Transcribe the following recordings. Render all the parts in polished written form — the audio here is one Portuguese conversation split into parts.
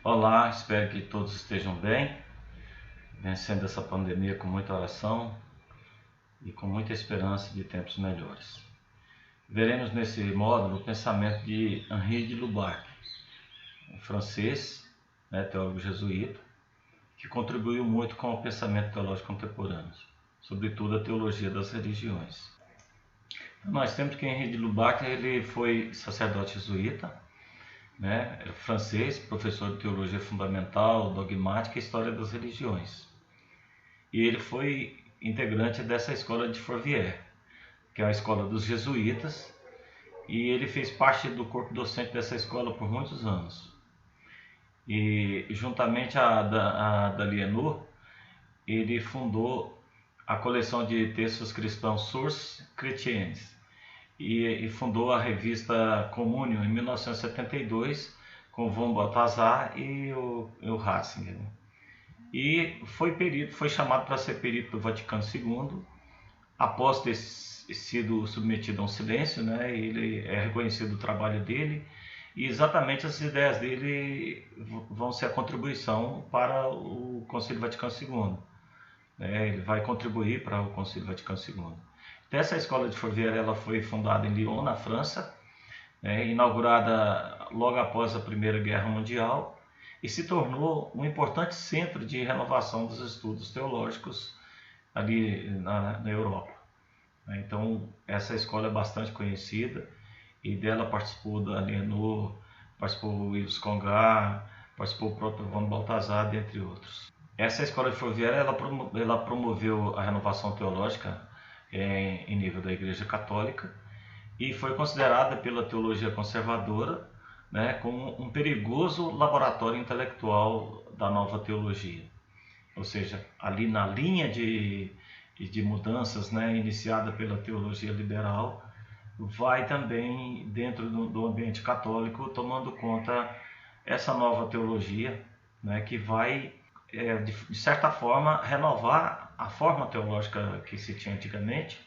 Olá, espero que todos estejam bem, vencendo essa pandemia com muita oração e com muita esperança de tempos melhores. Veremos nesse módulo o pensamento de Henri de Lubac, um francês, teólogo jesuíta, que contribuiu muito com o pensamento teológico contemporâneo, sobretudo a teologia das religiões. Nós temos que Henri de Lubac ele foi sacerdote jesuíta, francês, professor de teologia fundamental, dogmática e história das religiões. E ele foi integrante dessa escola de Fourvière, que é a escola dos jesuítas, e ele fez parte do corpo docente dessa escola por muitos anos. E juntamente a Dalienur, ele fundou a coleção de textos cristãos Sources Chrétiennes e fundou a revista Communion em 1972 com von Balthasar e o Ratzinger. E foi chamado para ser perito do Vaticano II, após ter sido submetido a um silêncio, ele é reconhecido o trabalho dele, e exatamente as ideias dele vão ser a contribuição para o Concílio Vaticano II. Ele vai contribuir para o Concílio Vaticano II. Essa escola de Fourvière ela foi fundada em Lyon, na França, inaugurada logo após a Primeira Guerra Mundial, e se tornou um importante centro de renovação dos estudos teológicos ali na Europa. Então, essa escola é bastante conhecida, e dela participou da Dalienur, participou o Yves Congar, participou o próprio von Balthasar, dentre outros. Essa escola de Fourvière ela promoveu a renovação teológica em nível da Igreja Católica e foi considerada pela teologia conservadora como um perigoso laboratório intelectual da nova teologia. Ou seja, ali na linha de mudanças iniciada pela teologia liberal, vai também dentro do ambiente católico tomando conta essa nova teologia que vai, de certa forma, renovar a forma teológica que se tinha antigamente,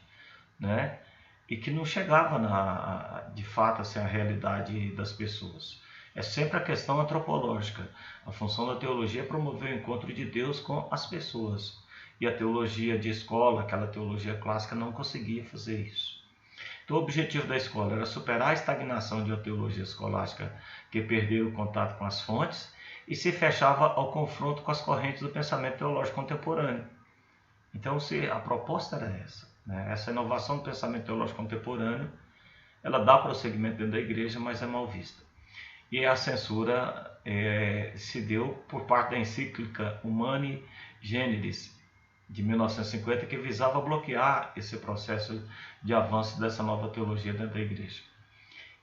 e que não chegava de fato assim, à realidade das pessoas. É sempre a questão antropológica. A função da teologia é promover o encontro de Deus com as pessoas. E a teologia de escola, aquela teologia clássica, não conseguia fazer isso. Então, o objetivo da escola era superar a estagnação de uma teologia escolástica que perdeu o contato com as fontes e se fechava ao confronto com as correntes do pensamento teológico contemporâneo. Então, a proposta era essa. Essa inovação do pensamento teológico contemporâneo, ela dá prosseguimento dentro da igreja, mas é mal vista. E a censura se deu por parte da encíclica Humani Generis, de 1950, que visava bloquear esse processo de avanço dessa nova teologia dentro da igreja.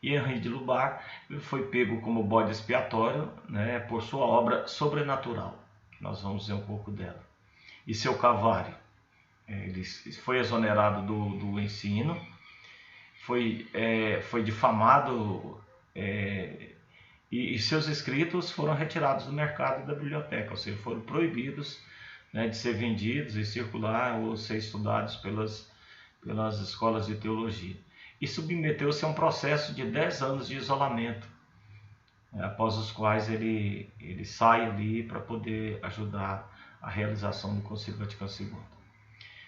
E Henri de Lubac foi pego como bode expiatório por sua obra Sobrenatural, que nós vamos ver um pouco dela. E seu Calvário. Ele foi exonerado do ensino, foi difamado e seus escritos foram retirados do mercado e da biblioteca, ou seja, foram proibidos de ser vendidos e circular ou ser estudados pelas escolas de teologia. E submeteu-se a um processo de 10 anos de isolamento, após os quais ele sai ali para poder ajudar a realização do Concílio Vaticano II.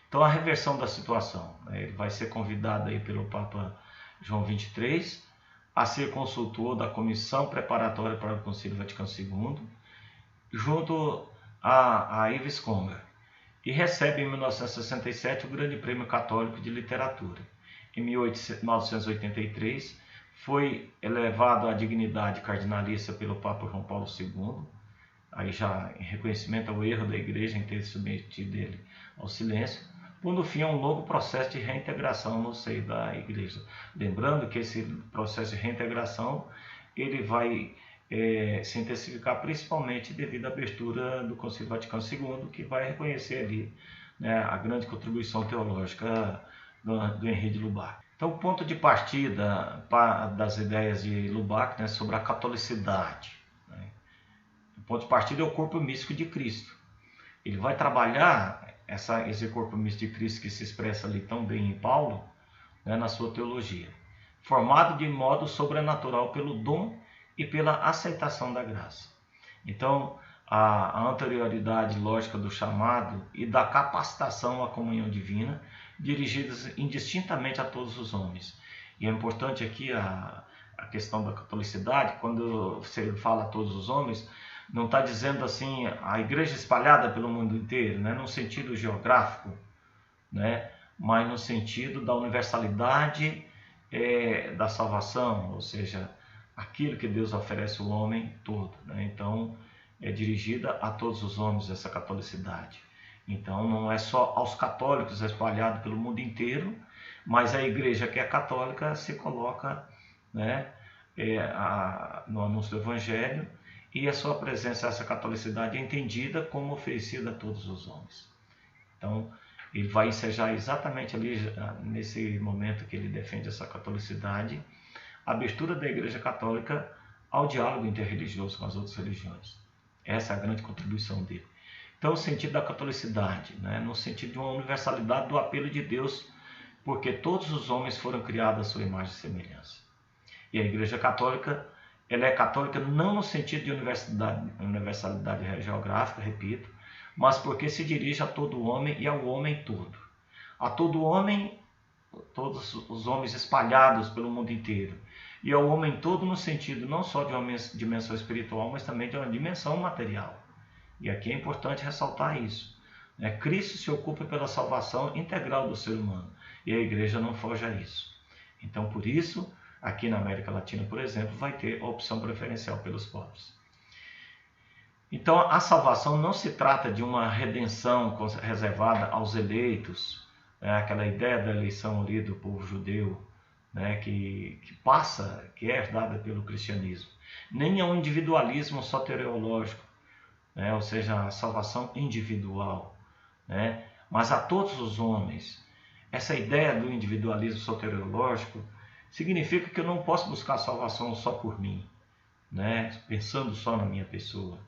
Então, a reversão da situação. Ele vai ser convidado aí pelo Papa João XXIII a ser consultor da comissão preparatória para o Concílio Vaticano II, junto a Yves Congar, e recebe em 1967 o Grande Prêmio Católico de Literatura. Em 1983, foi elevado à dignidade cardinalícia pelo Papa João Paulo II, aí já em reconhecimento ao erro da Igreja em ter submetido ele ao silêncio, pondo fim a um longo processo de reintegração no seio da Igreja. Lembrando que esse processo de reintegração ele vai se intensificar principalmente devido à abertura do Concílio Vaticano II, que vai reconhecer ali a grande contribuição teológica do Henri de Lubac. Então, o ponto de partida das ideias de Lubac sobre a catolicidade. O ponto de partida é o corpo místico de Cristo. Ele vai trabalhar esse corpo místico de Cristo que se expressa ali tão bem em Paulo, na sua teologia, formado de modo sobrenatural pelo dom e pela aceitação da graça. Então, a anterioridade lógica do chamado e da capacitação à comunhão divina, dirigidas indistintamente a todos os homens. E é importante aqui a questão da catolicidade, quando você fala a todos os homens, não está dizendo assim a igreja espalhada pelo mundo inteiro, né, no sentido geográfico, né, mas no sentido da universalidade da salvação, ou seja, aquilo que Deus oferece ao homem todo, né? Então, é dirigida a todos os homens essa catolicidade. Então, não é só aos católicos espalhado pelo mundo inteiro, mas a igreja que é católica se coloca, né, no anúncio do Evangelho, e a sua presença, essa catolicidade, é entendida como oferecida a todos os homens. Então, ele vai ensejar exatamente ali, nesse momento que ele defende essa catolicidade, a abertura da Igreja Católica ao diálogo interreligioso com as outras religiões. Essa é a grande contribuição dele. Então, o sentido da catolicidade, né, no sentido de uma universalidade do apelo de Deus, porque todos os homens foram criados à sua imagem e semelhança. E a Igreja Católica, ela é católica não no sentido de universalidade geográfica, repito, mas porque se dirige a todo homem e ao homem todo. A todo homem, todos os homens espalhados pelo mundo inteiro. E ao homem todo no sentido não só de uma dimensão espiritual, mas também de uma dimensão material. E aqui é importante ressaltar isso. Cristo se ocupa pela salvação integral do ser humano. E a igreja não foge a isso. Então, por isso, aqui na América Latina, por exemplo, vai ter a opção preferencial pelos pobres. Então, a salvação não se trata de uma redenção reservada aos eleitos, aquela ideia da eleição ali do povo judeu, que é herdada pelo cristianismo, nem a um individualismo soteriológico, ou seja, a salvação individual, mas a todos os homens. Essa ideia do individualismo soteriológico significa que eu não posso buscar salvação só por mim, pensando só na minha pessoa.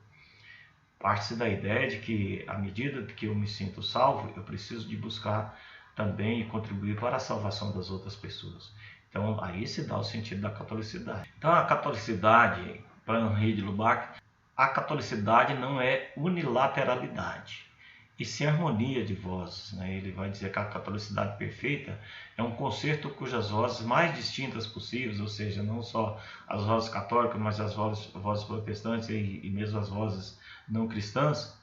Parte-se da ideia de que, à medida que eu me sinto salvo, eu preciso de buscar também e contribuir para a salvação das outras pessoas. Então, aí se dá o sentido da catolicidade. Então, a catolicidade, para Henri de Lubac, a catolicidade não é unilateralidade, e sim harmonia de vozes. Ele vai dizer que a catolicidade perfeita é um concerto cujas vozes mais distintas possíveis, ou seja, não só as vozes católicas, mas as vozes protestantes e mesmo as vozes não cristãs,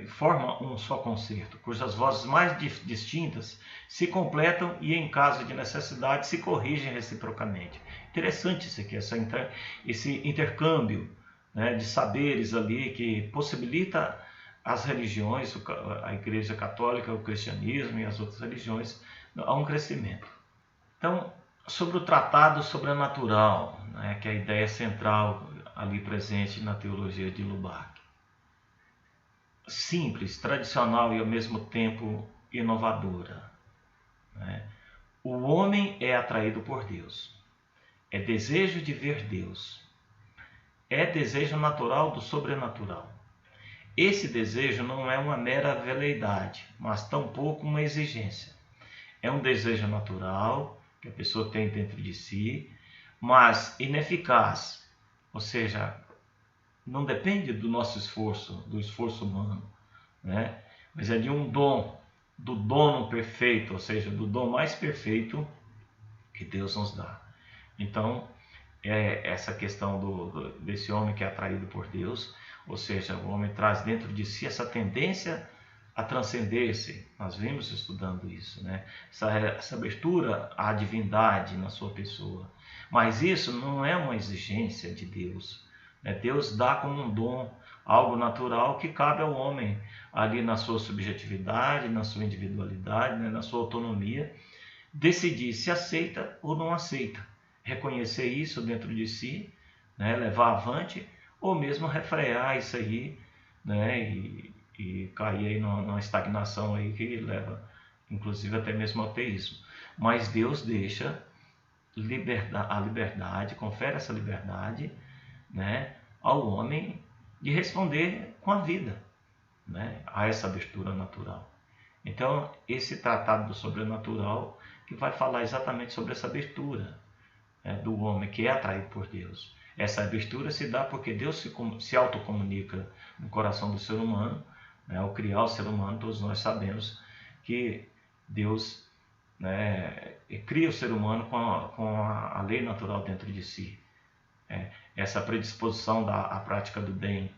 forma um só concerto, cujas vozes mais distintas se completam e, em caso de necessidade, se corrigem reciprocamente. Interessante isso aqui, esse intercâmbio, de saberes ali que possibilita as religiões, a Igreja Católica, o cristianismo e as outras religiões, a um crescimento. Então, sobre o tratado sobrenatural, que é a ideia central ali presente na teologia de Lubac. Simples, tradicional e ao mesmo tempo inovadora. O homem é atraído por Deus. É desejo de ver Deus. É desejo natural do sobrenatural. Esse desejo não é uma mera veleidade, mas tampouco uma exigência. É um desejo natural que a pessoa tem dentro de si, mas ineficaz, ou seja, não depende do nosso esforço, do esforço humano, mas é de um dom, do dono perfeito, ou seja, do dom mais perfeito que Deus nos dá. Então, essa questão desse homem que é atraído por Deus, ou seja, o homem traz dentro de si essa tendência a transcender-se. Nós vimos estudando isso, essa abertura à divindade na sua pessoa. Mas isso não é uma exigência de Deus. Deus dá como um dom, algo natural que cabe ao homem, ali na sua subjetividade, na sua individualidade, na sua autonomia, decidir se aceita ou não aceita. Reconhecer isso dentro de si, levar avante, ou mesmo refrear isso aí, e cair aí numa estagnação aí que leva, inclusive, até mesmo ao ateísmo. Mas Deus deixa a liberdade, confere essa liberdade, ao homem de responder com a vida, a essa abertura natural. Então, esse tratado do sobrenatural que vai falar exatamente sobre essa abertura, do homem que é atraído por Deus. Essa abertura se dá porque Deus se autocomunica no coração do ser humano, né? Ao criar o ser humano, todos nós sabemos que Deus, né, cria o ser humano com a lei natural dentro de si. Essa predisposição à prática do bem,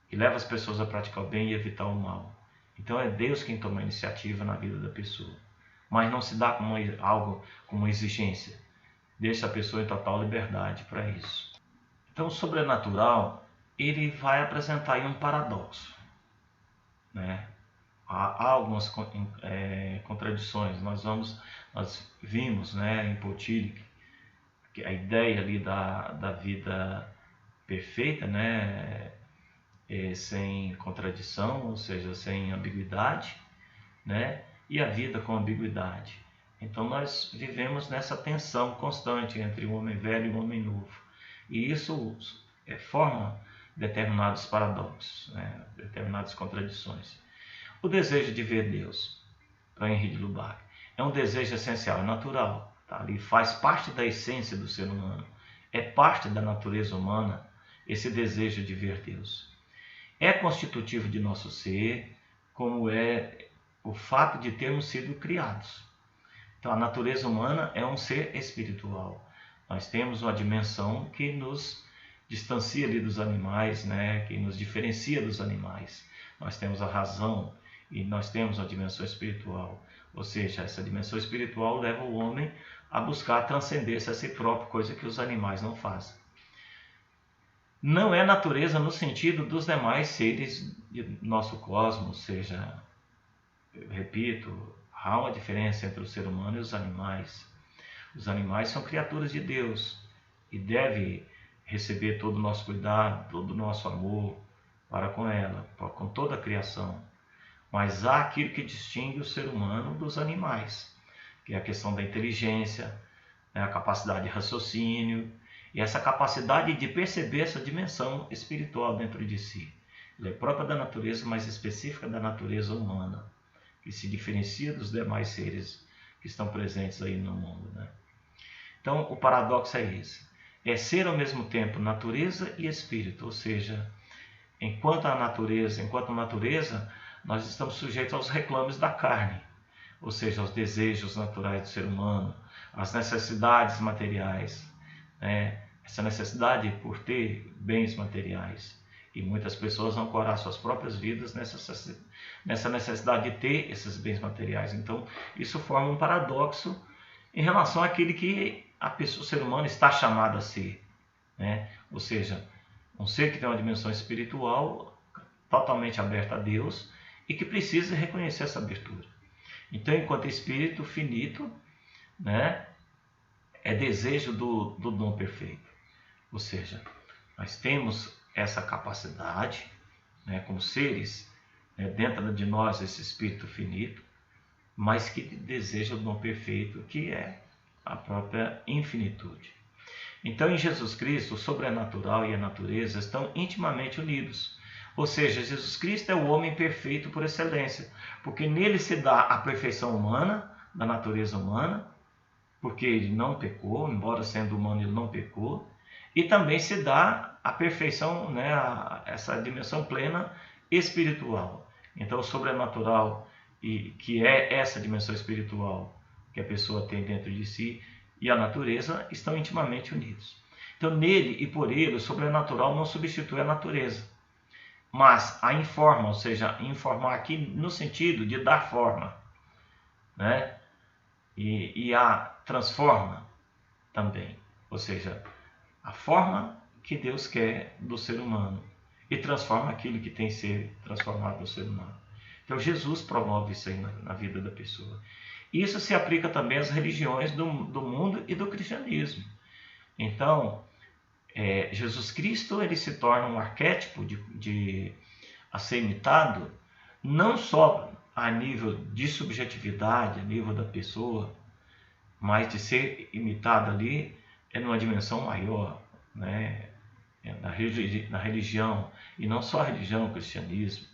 que leva as pessoas a praticar o bem e evitar o mal. Então é Deus quem toma a iniciativa na vida da pessoa. Mas não se dá como algo, como exigência. Deixa a pessoa em total liberdade para isso. Então o sobrenatural, ele vai apresentar aí um paradoxo, né? Há algumas contradições. Nós vimos, né, em Potillic, que a ideia ali da vida perfeita, né, sem contradição, ou seja, sem ambiguidade, né, e a vida com ambiguidade. Então nós vivemos nessa tensão constante entre o homem velho e o homem novo. E isso forma determinados paradoxos, né, determinadas contradições. O desejo de ver Deus, para Henri de Lubac, é um desejo essencial, é natural, tá? Ali faz parte da essência do ser humano, é parte da natureza humana esse desejo de ver Deus. É constitutivo de nosso ser, como é o fato de termos sido criados. Então a natureza humana é um ser espiritual. Nós temos uma dimensão que nos distancia ali dos animais, né? Que nos diferencia dos animais. Nós temos a razão e nós temos a dimensão espiritual. Ou seja, essa dimensão espiritual leva o homem a buscar a transcendência a si próprio, coisa que os animais não fazem. Não é natureza no sentido dos demais seres de nosso cosmos, ou seja, eu repito, há uma diferença entre o ser humano e os animais. Os animais são criaturas de Deus e devem receber todo o nosso cuidado, todo o nosso amor para com ela, com toda a criação. Mas há aquilo que distingue o ser humano dos animais, que é a questão da inteligência, né, a capacidade de raciocínio e essa capacidade de perceber essa dimensão espiritual dentro de si. Ela é própria da natureza, mas específica da natureza humana, que se diferencia dos demais seres que estão presentes aí no mundo, né? Então, o paradoxo é esse. É ser ao mesmo tempo natureza e espírito, ou seja, enquanto natureza, nós estamos sujeitos aos reclames da carne, ou seja, aos desejos naturais do ser humano, às necessidades materiais, né? Essa necessidade por ter bens materiais. E muitas pessoas ancorar suas próprias vidas nessa necessidade de ter esses bens materiais. Então, isso forma um paradoxo em relação àquele que o ser humano está chamado a ser, né? Ou seja, um ser que tem uma dimensão espiritual totalmente aberta a Deus e que precisa reconhecer essa abertura. Então, enquanto espírito finito, né, é desejo do dom perfeito. Ou seja, nós temos essa capacidade, né, como seres, né, dentro de nós esse espírito finito, mas que deseja o dom perfeito, que é a própria infinitude. Então, em Jesus Cristo, o sobrenatural e a natureza estão intimamente unidos. Ou seja, Jesus Cristo é o homem perfeito por excelência, porque nele se dá a perfeição humana, da natureza humana, porque ele não pecou, embora sendo humano ele não pecou, e também se dá a perfeição, né, essa dimensão plena espiritual. Então, o sobrenatural, que é essa dimensão espiritual que a pessoa tem dentro de si, e a natureza estão intimamente unidos. Então, nele e por ele, o sobrenatural não substitui a natureza, mas a informa, ou seja, informar aqui no sentido de dar forma, né? E a transforma também, ou seja, a forma que Deus quer do ser humano e transforma aquilo que tem que ser transformado no ser humano. Então Jesus promove isso aí na vida da pessoa. Isso se aplica também às religiões do mundo e do cristianismo. Então, Jesus Cristo ele se torna um arquétipo a ser imitado, não só a nível de subjetividade, a nível da pessoa, mas de ser imitado ali numa dimensão maior, né? Na religião, e não só a religião, o cristianismo,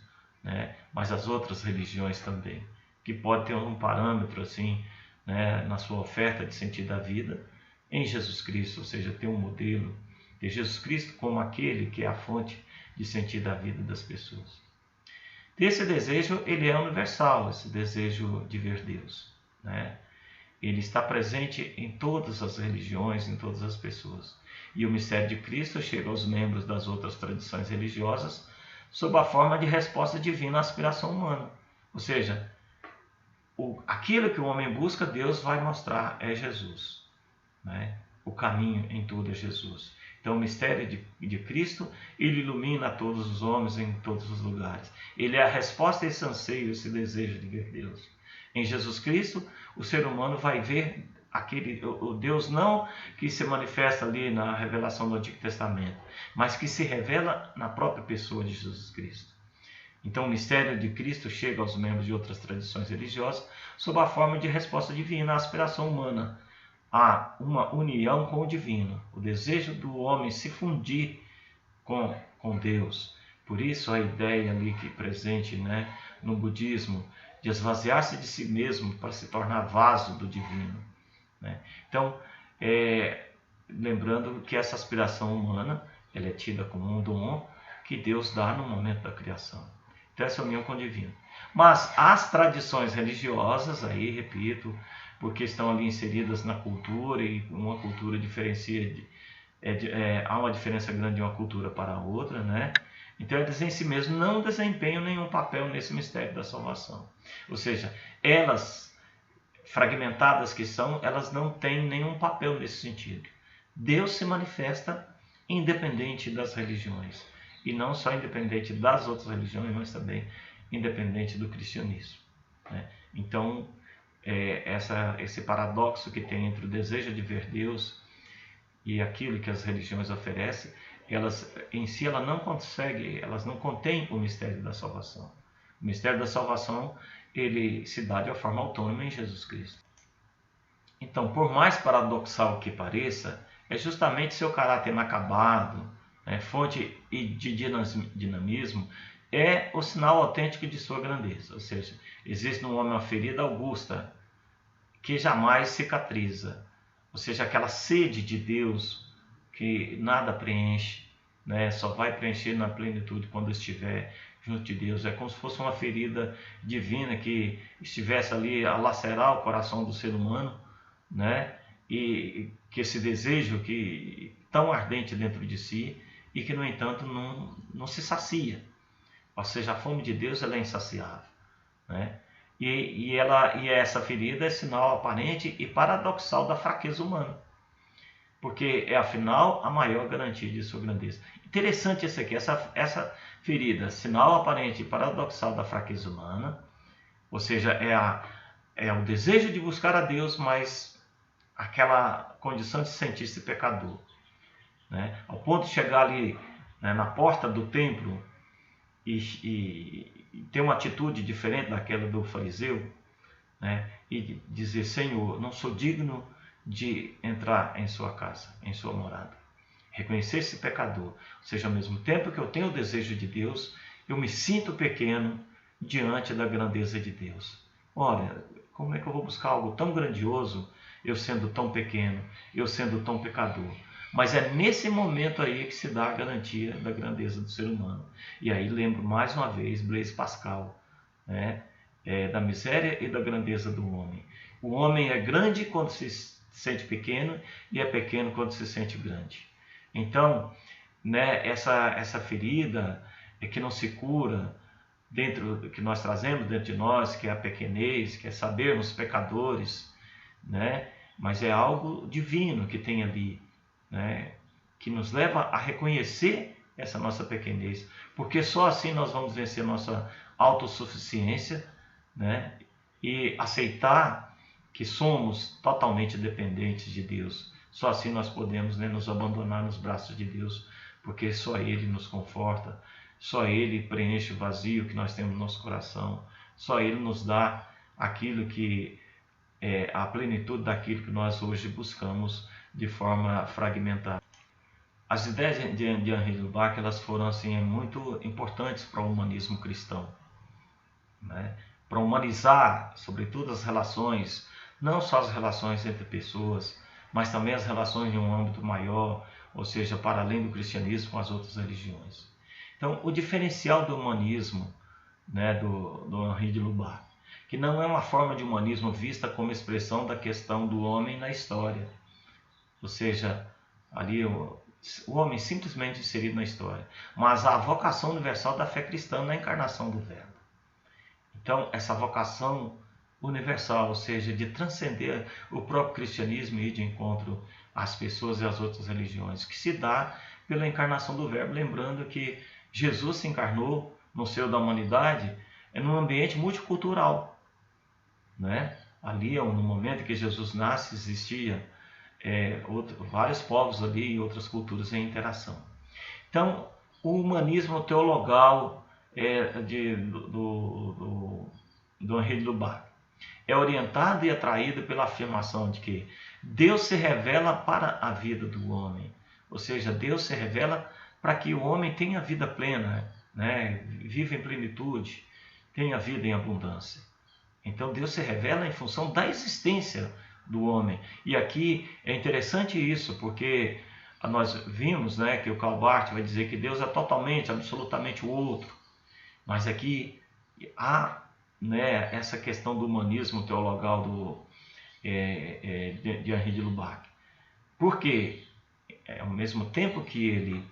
né? Mas as outras religiões também, que pode ter um parâmetro assim, né, na sua oferta de sentido da vida em Jesus Cristo, ou seja, ter um modelo ter Jesus Cristo como aquele que é a fonte de sentido da vida das pessoas. Esse desejo, ele é universal, esse desejo de ver Deus, né? Ele está presente em todas as religiões, em todas as pessoas. E o mistério de Cristo chega aos membros das outras tradições religiosas sob a forma de resposta divina à aspiração humana. Ou seja, aquilo que o homem busca, Deus vai mostrar, é Jesus, né? O caminho em tudo é Jesus. Então o mistério de Cristo, ele ilumina a todos os homens em todos os lugares. Ele é a resposta a esse anseio, esse desejo de ver Deus. Em Jesus Cristo, o ser humano vai ver o Deus não que se manifesta ali na revelação do Antigo Testamento, mas que se revela na própria pessoa de Jesus Cristo. Então o mistério de Cristo chega aos membros de outras tradições religiosas sob a forma de resposta divina à aspiração humana, a uma união com o divino, o desejo do homem se fundir com Deus. Por isso a ideia ali que presente, né, no budismo, de esvaziar-se de si mesmo para se tornar vaso do divino, né? Então, lembrando que essa aspiração humana, ela é tida como um dom que Deus dá no momento da criação. Então essa união com o divino. Mas as tradições religiosas, aí repito, porque estão ali inseridas na cultura, e uma cultura diferencia, há uma diferença grande de uma cultura para a outra, né? Então eles em si mesmos não desempenham nenhum papel nesse mistério da salvação. Ou seja, elas, fragmentadas que são, elas não têm nenhum papel nesse sentido. Deus se manifesta independente das religiões. E não só independente das outras religiões, mas também independente do cristianismo, né? Então, esse paradoxo que tem entre o desejo de ver Deus e aquilo que as religiões oferecem, elas em si elas não contêm o mistério da salvação. O mistério da salvação, ele se dá de uma forma autônoma em Jesus Cristo. Então, por mais paradoxal que pareça, é justamente seu caráter inacabado, fonte de dinamismo, é o sinal autêntico de sua grandeza. Ou seja, existe no homem uma ferida augusta que jamais cicatriza. Ou seja, aquela sede de Deus que nada preenche, né? Só vai preencher na plenitude quando estiver junto de Deus. É como se fosse uma ferida divina que estivesse ali a lacerar o coração do ser humano, né? E que esse desejo que tão ardente dentro de si e que, no entanto, não se sacia. Ou seja, a fome de Deus, ela é insaciável, né? E essa ferida é sinal aparente e paradoxal da fraqueza humana, porque é, afinal, a maior garantia de sua grandeza. Interessante isso aqui, essa ferida, sinal aparente e paradoxal da fraqueza humana, ou seja, é o desejo de buscar a Deus, mas aquela condição de sentir-se pecador, né? Ao ponto de chegar ali, né, na porta do templo e ter uma atitude diferente daquela do fariseu, né, e dizer: Senhor, não sou digno de entrar em sua casa, em sua morada. Reconhecer-se pecador, ou seja, ao mesmo tempo que eu tenho o desejo de Deus, eu me sinto pequeno diante da grandeza de Deus. Olha, como é que eu vou buscar algo tão grandioso, eu sendo tão pequeno, eu sendo tão pecador? Mas é nesse momento aí que se dá a garantia da grandeza do ser humano. E aí lembro mais uma vez Blaise Pascal, né, da miséria e da grandeza do homem. O homem é grande quando se sente pequeno e é pequeno quando se sente grande. Então, né, essa ferida que não se cura, que nós trazemos dentro de nós, que é a pequenez, que é sabermos pecadores, né, mas é algo divino que tem ali, né, que nos leva a reconhecer essa nossa pequenez, porque só assim nós vamos vencer nossa autossuficiência, né, e aceitar que somos totalmente dependentes de Deus. Só assim nós podemos, né, nos abandonar nos braços de Deus, porque só Ele nos conforta, só Ele preenche o vazio que nós temos no nosso coração, só Ele nos dá aquilo que é a plenitude daquilo que nós hoje buscamos de forma fragmentada. As ideias de Henri Lubac, elas foram assim, muito importantes para o humanismo cristão, né? Para humanizar, sobretudo, as relações, não só as relações entre pessoas, mas também as relações em um âmbito maior, ou seja, para além do cristianismo com as outras religiões. Então, o diferencial do humanismo, né, do Henri de Lubac, que não é uma forma de humanismo vista como expressão da questão do homem na história, ou seja, ali o homem simplesmente inserido na história, mas a vocação universal da fé cristã na encarnação do Verbo. Então, essa vocação universal, ou seja, de transcender o próprio cristianismo e ir de encontro às pessoas e às outras religiões, que se dá pela encarnação do Verbo, lembrando que Jesus se encarnou no seio da humanidade num ambiente multicultural, né? Ali, no momento que Jesus nasce, existia vários povos ali e outras culturas em interação. Então, o humanismo teologal do Henri de Lubac é orientado e atraído pela afirmação de que Deus se revela para a vida do homem, ou seja, Deus se revela para que o homem tenha vida plena, né? Viva em plenitude, tenha vida em abundância. Então Deus se revela em função da existência do homem. E aqui é interessante isso, porque nós vimos, né, que o Karl Barth vai dizer que Deus é totalmente, absolutamente o outro. Mas aqui há, né, essa questão do humanismo teologal de Henri de Lubac. Porque, ao mesmo tempo que ele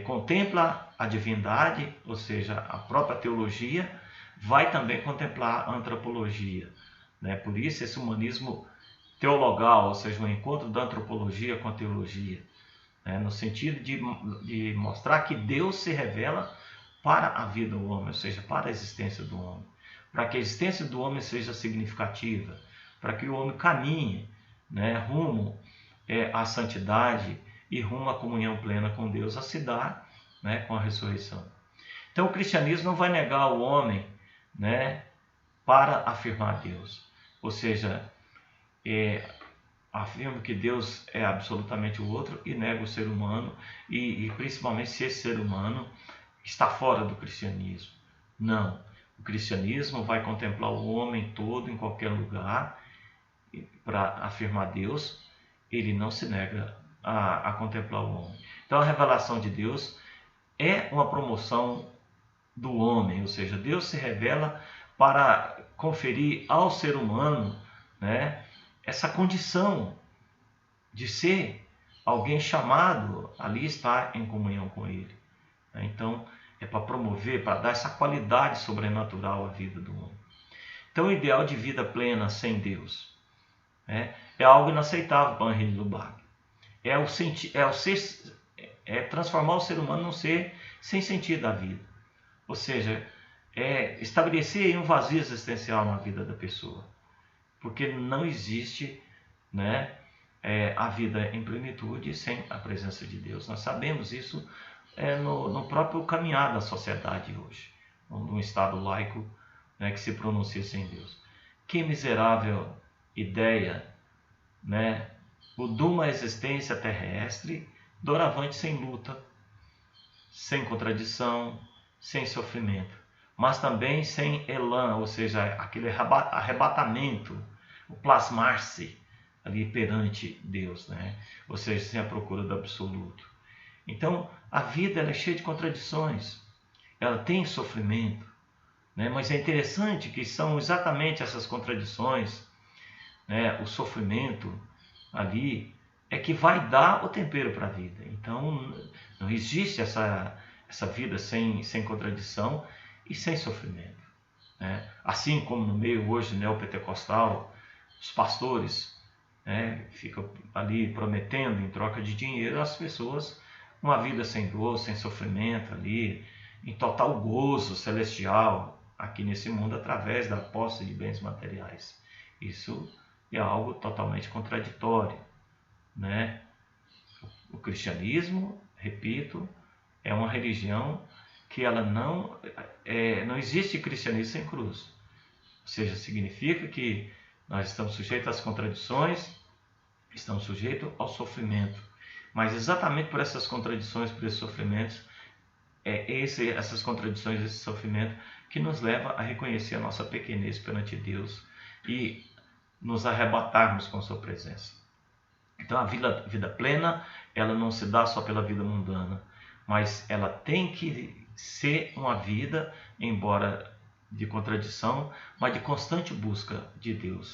contempla a divindade, ou seja, a própria teologia, vai também contemplar a antropologia, né? Por isso esse humanismo teologal, ou seja, o encontro da antropologia com a teologia, né? No sentido de mostrar que Deus se revela para a vida do homem, ou seja, para a existência do homem, para que a existência do homem seja significativa, para que o homem caminhe, né, rumo à santidade e rumo à comunhão plena com Deus, a se dar, né, com a ressurreição. Então o cristianismo não vai negar o homem, né, para afirmar Deus, ou seja, afirma que Deus é absolutamente o outro e nega o ser humano, e principalmente se esse ser humano está fora do cristianismo. Não, o cristianismo vai contemplar o homem todo em qualquer lugar para afirmar Deus. Ele não se nega a contemplar o homem. Então a revelação de Deus é uma promoção do homem, ou seja, Deus se revela para conferir ao ser humano, né, essa condição de ser alguém chamado ali estar em comunhão com Ele. Então é para promover, para dar essa qualidade sobrenatural à vida do homem. Então o ideal de vida plena sem Deus é algo inaceitável para Henri de Lubac. É transformar o ser humano num ser sem sentido da vida. Ou seja, estabelecer um vazio existencial na vida da pessoa. Porque não existe, né, a vida em plenitude sem a presença de Deus. Nós sabemos isso no próprio caminhar da sociedade hoje, num estado laico, né, que se pronuncia sem Deus. Que miserável ideia, né, o de uma existência terrestre doravante sem luta, sem contradição, sem sofrimento, mas também sem elan, ou seja, aquele arrebatamento, o plasmar-se ali perante Deus, né? Ou seja, sem a procura do absoluto. Então, a vida ela é cheia de contradições, ela tem sofrimento, né? Mas é interessante que são exatamente essas contradições, né? O sofrimento ali é que vai dar o tempero para a vida. Então, não existe essa vida sem contradição e sem sofrimento, né? Assim como no meio hoje neopentecostal, os pastores, né, ficam ali prometendo em troca de dinheiro às pessoas uma vida sem dor, sem sofrimento ali, em total gozo celestial aqui nesse mundo através da posse de bens materiais. Isso é algo totalmente contraditório, né? O cristianismo, repito, é uma religião que ela não existe cristianismo sem cruz. Ou seja, significa que nós estamos sujeitos às contradições, estamos sujeitos ao sofrimento. Mas exatamente por essas contradições, por esses sofrimentos, essas contradições, esse sofrimento, que nos leva a reconhecer a nossa pequenez perante Deus e nos arrebatarmos com sua presença. Então a vida plena, ela não se dá só pela vida mundana, mas ela tem que ser uma vida, embora de contradição, mas de constante busca de Deus.